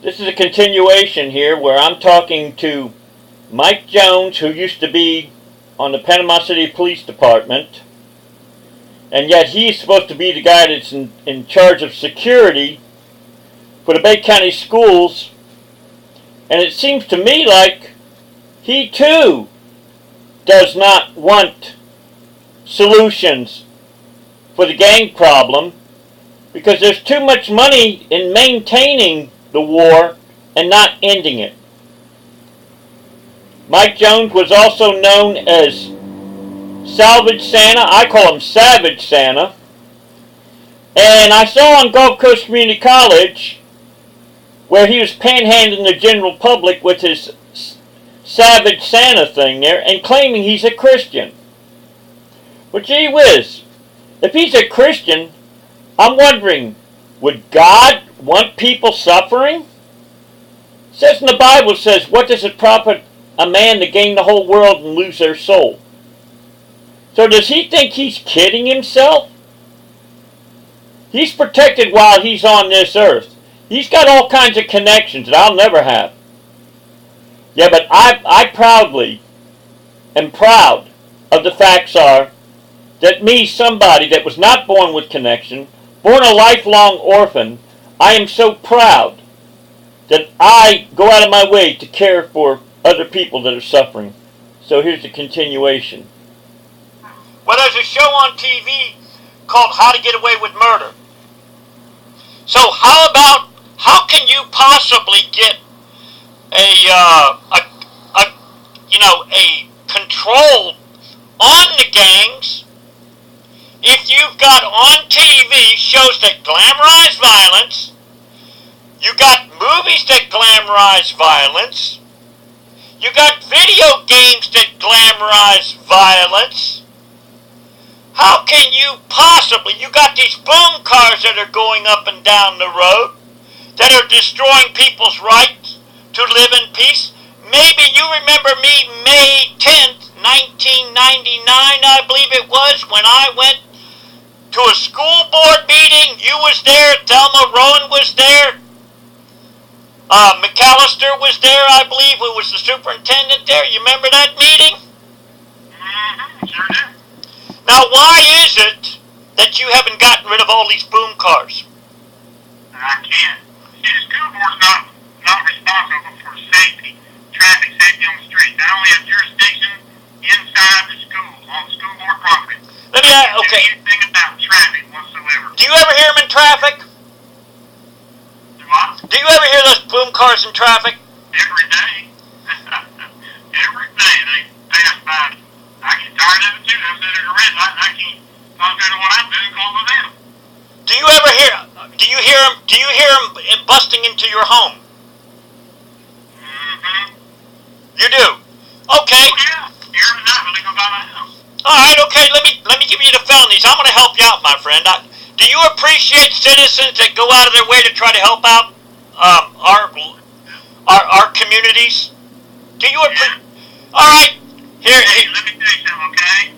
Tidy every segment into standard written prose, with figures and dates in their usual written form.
This is a continuation here where I'm talking to Mike Jones, who used to be on the Panama City Police Department, and yet he's supposed to be the guy that's in charge of security for the Bay County schools, and it seems to me like he too does not want solutions for the gang problem, because there's too much money in maintaining the war and not ending it. Mike Jones was also known as Salvage Santa. I call him Savage Santa. And I saw on Gulf Coast Community College where he was panhandling the general public with his Savage Santa thing there and claiming he's a Christian. But gee whiz, if he's a Christian, I'm wondering, would God want people suffering? It says in the Bible, says, what does it profit a man to gain the whole world and lose their soul? So does he think he's kidding himself? He's protected while he's on this earth. He's got all kinds of connections that I'll never have. Yeah, but I proudly am proud of the facts are that me, somebody that was not born with connection, born a lifelong orphan, I am so proud that I go out of my way to care for other people that are suffering. So here's the continuation. Well, there's a show on TV called How to Get Away with Murder. So how can you possibly get a control on the gangs if you've got on TV shows that glamorize violence, you got movies that glamorize violence, you got video games that glamorize violence? How can you possibly, you got these boom cars that are going up and down the road that are destroying people's rights to live in peace? Maybe you remember me, May 10th, 1999, I believe it was, when I went to a school board meeting. You was there, Thelma Rowan was there, McAllister was there, I believe, who was the superintendent there. You remember that meeting? Mm-hmm, sure do. Now, why is it that you haven't gotten rid of all these boom cars? I can't. See, the school board's not responsible for safety, traffic safety on the street. They only have jurisdiction inside the schools, on school board property. Let me ask, okay. Anything about traffic whatsoever. Do you ever hear them in traffic? Do what? Do you ever hear those boom cars in traffic? Every day. Every day they pass by. I get tired of it too. I'm sitting at a red light and I can't concentrate on what I'm doing because of them. Do you hear them busting into your home? Mm-hmm. You do? Okay. Oh yeah. Every night when they go by my house. Alright, okay, let me give you the felonies. I'm going to help you out, my friend. Do you appreciate citizens that go out of their way to try to help out our communities? Do you appreciate? Yeah. Alright, here. Let me tell you something, okay?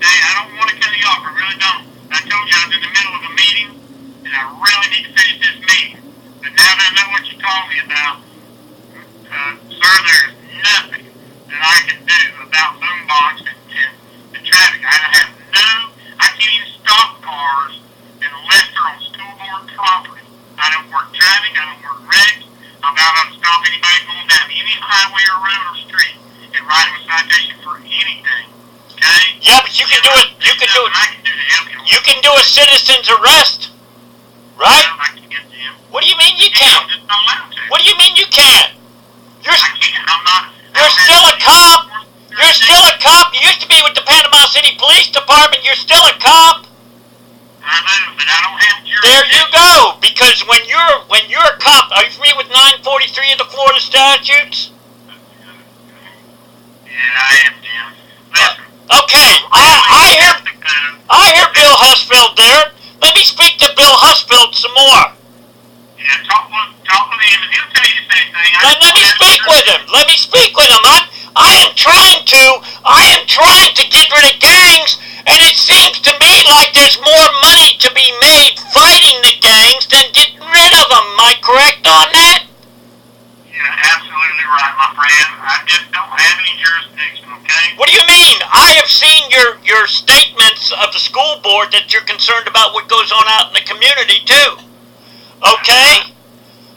Hey, I don't want to cut you off, I really don't. I told you I was in the middle of a meeting, and I really need to finish this meeting. But now that I know what you told me about, sir, there's nothing that I can do about boombox and traffic. I can't even stop cars unless they're on school board property. I don't work traffic, I don't work regs. I'm not going to stop anybody going down any highway or road or street and write them a citation for anything. Okay? Yeah, but you can do it. You can do it. I can do to help you. You can do a citizen's arrest, right? I can't, Jim. What do you mean you can't? I'm just not allowed to. What do you mean you can't? I can't. I'm not. You're still a cop. You're still a cop. You used to be with the Panama City Police Department. You're still a cop. I know, but I don't have jurisdiction. There you go. Because when you're a cop, are you familiar with 943 of the Florida statutes? Yeah, I am, Jim. Listen. Okay, I hear Bill Husfield there. Let me speak to Bill Husfield some more. Yeah, talk with him, and he'll tell you the same thing. Let me speak with him. Let me speak with him. I am trying to get rid of gangs, and it seems to me like there's more money to be made fighting the gangs than getting rid of them. Am I correct on that? exactly right, my friend. I just don't have any jurisdiction, okay? What do you mean? I have seen your statements of the school board that you're concerned about what goes on out in the community, too. Okay?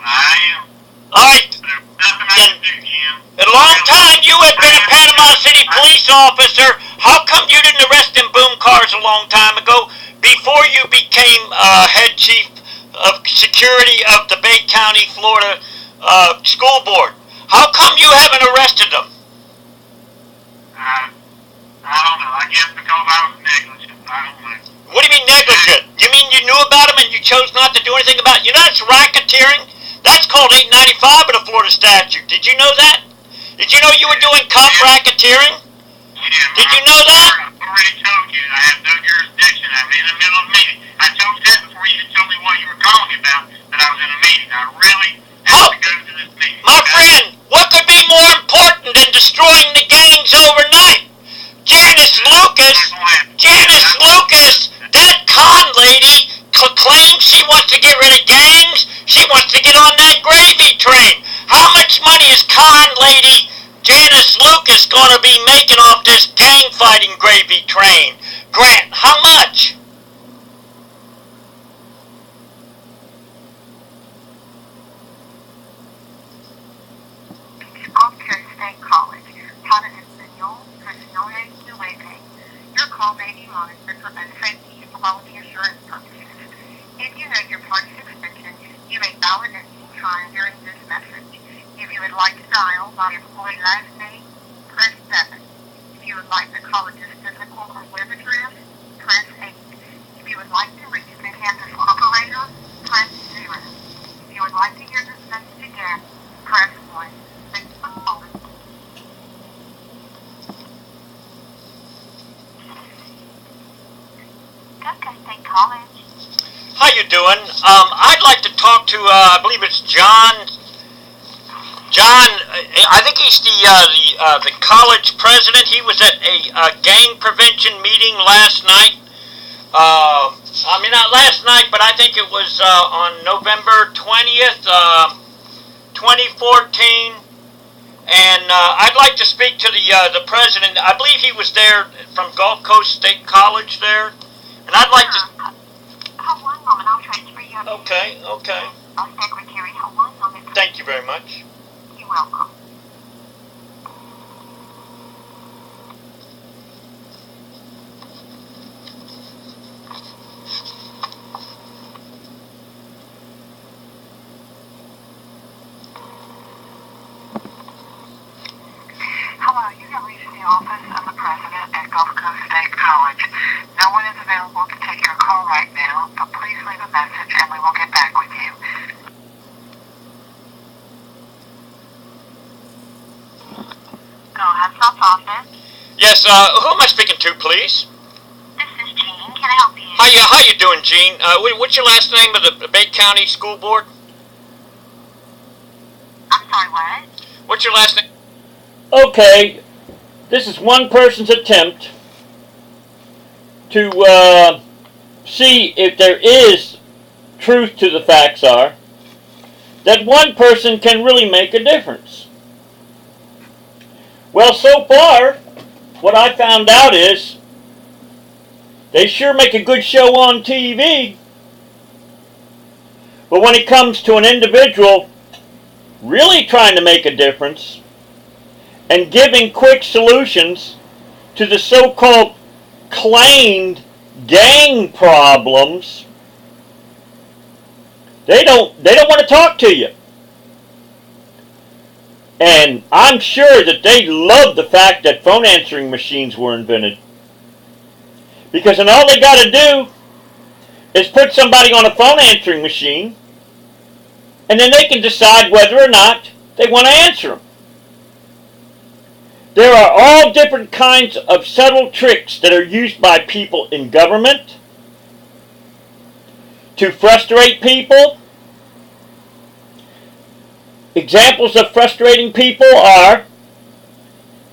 I am. All right. There's nothing I can do, Jim. A long time you had been a Panama City police officer. How come you didn't arrest them boom cars a long time ago before you became head chief of security of the Bay County, Florida school board? How come you haven't arrested them? I don't know. I guess because I was negligent. I don't know. What do you mean negligent? You mean you knew about them and you chose not to do anything about it? You know that's racketeering? That's called 895 of the Florida statute. Did you know that? Did you know you were doing cop racketeering? Yeah, Did you know that? I already told you I have no jurisdiction. I'm in the middle of a meeting. I told you that before you even told me what you were calling me about, that I was in a meeting. I really have to go to this meeting. My friend, what could be more important than destroying the gangs overnight? Janice Lucas, that con lady claims she wants to get rid of gangs. She wants to get on that gravy train. How much money is con lady Janice Lucas going to be making off this gang fighting gravy train? Grant, how much? State College. Para español, presiones 9. Your call may be monitored for gun safety and quality assurance purposes. If you know your party's extension, you may dial it at any time during this message. If you would like to dial by employee last name, press 7. If you would like the college's physical or web address, press 8. If you would like to reach the campus operator, press 0. If you would like to hear this message again, press 1. Thanks for calling. State College. How you doing? I'd like to talk to, I believe it's John, I think he's the college president. He was at a gang prevention meeting last night. I mean, not last night, but I think it was on November 20th, 2014. And I'd like to speak to the president. I believe he was there from Gulf Coast State College there. And I'd like to... Hold one moment, I'll transfer you. Okay. Our secretary, hold one moment. Thank you very much. You're welcome. Hello, you have reached the office of the president at Gulf Coast State College. No one is available to take your call right now, but please leave a message and we will get back with you. Go ahead, stop office. Yes, who am I speaking to, please? This is Jean. Can I help you? How you doing, Gene? What's your last name of the Bay County School Board? I'm sorry, what? What's your last name? Okay, this is one person's attempt to see if there is truth to the facts are that one person can really make a difference. Well, so far, what I found out is they sure make a good show on TV, but when it comes to an individual really trying to make a difference and giving quick solutions to the so-called claimed gang problems, they don't want to talk to you. And I'm sure that they love the fact that phone answering machines were invented. Because then all they got to do is put somebody on a phone answering machine, and then they can decide whether or not they want to answer them. There are all different kinds of subtle tricks that are used by people in government to frustrate people. Examples of frustrating people are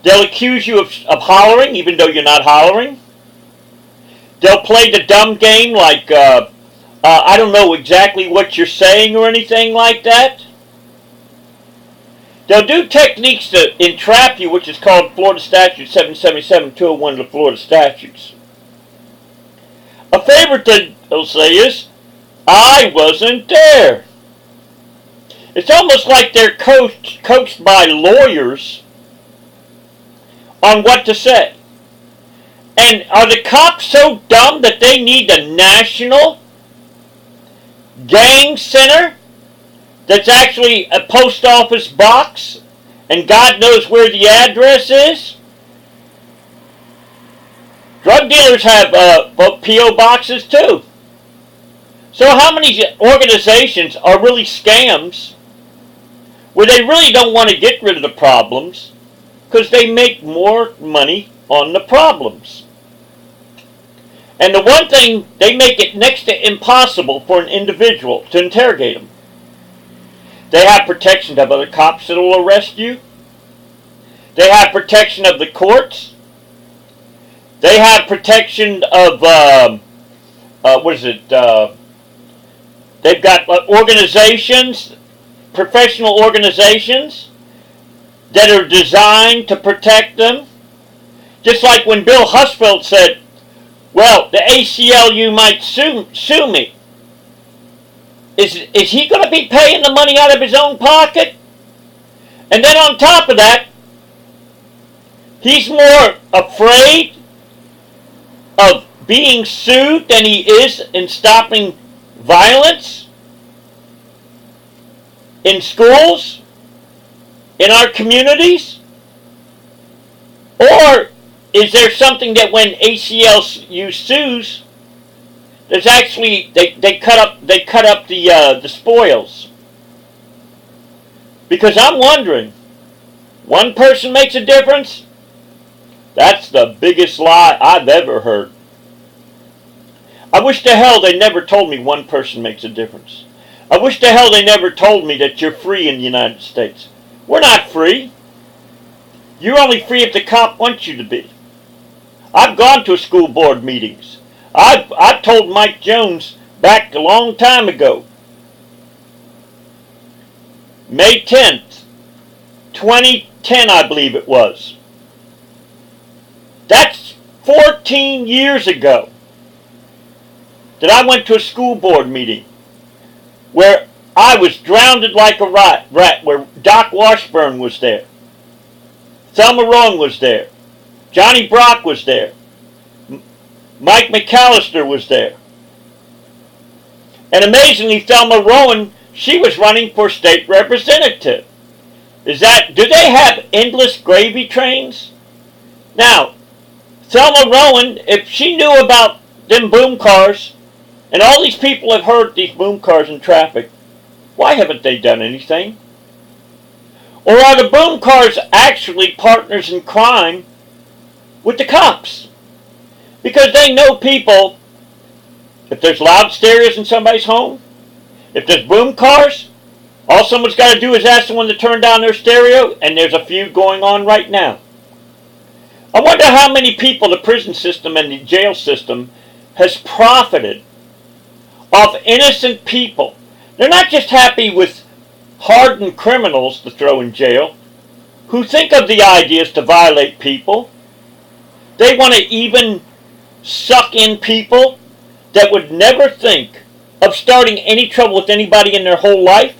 they'll accuse you of hollering even though you're not hollering. They'll play the dumb game like, I don't know exactly what you're saying or anything like that. They'll do techniques to entrap you, which is called Florida Statute 777-201 of the Florida Statutes. A favorite they'll say is, I wasn't there. It's almost like they're coached by lawyers on what to say. And are the cops so dumb that they need a national gang center that's actually a post office box and God knows where the address is? Drug dealers have P.O. boxes too. So how many organizations are really scams where they really don't want to get rid of the problems because they make more money on the problems? And the one thing, they make it next to impossible for an individual to interrogate them. They have protection of other cops that will arrest you. They have protection of the courts. They have protection of, they've got organizations, professional organizations that are designed to protect them. Just like when Bill Husfeld said, well, the ACLU might sue me. Is he going to be paying the money out of his own pocket? And then on top of that, he's more afraid of being sued than he is in stopping violence in schools, in our communities? Or is there something that when ACLU sues, there's actually they cut up the spoils? Because I'm wondering, one person makes a difference? That's the biggest lie I've ever heard. I wish to hell they never told me one person makes a difference. I wish to hell they never told me that you're free in the United States. We're not free. You're only free if the cop wants you to be. I've gone to school board meetings. I've told Mike Jones back a long time ago, May 10th, 2010, I believe it was. That's 14 years ago that I went to a school board meeting where I was drowned like a rat, where Doc Washburn was there. Thelma Rowan was there. Johnny Brock was there. Mike McAllister was there. And amazingly, Thelma Rowan, she was running for state representative. Do they have endless gravy trains? Now, Thelma Rowan, if she knew about them boom cars, and all these people have heard these boom cars in traffic, why haven't they done anything? Or are the boom cars actually partners in crime with the cops? Because they know people, if there's loud stereos in somebody's home, if there's boom cars, all someone's got to do is ask someone to turn down their stereo, and there's a few going on right now. I wonder how many people the prison system and the jail system has profited off innocent people. They're not just happy with hardened criminals to throw in jail who think of the ideas to violate people. They want to even suck in people that would never think of starting any trouble with anybody in their whole life.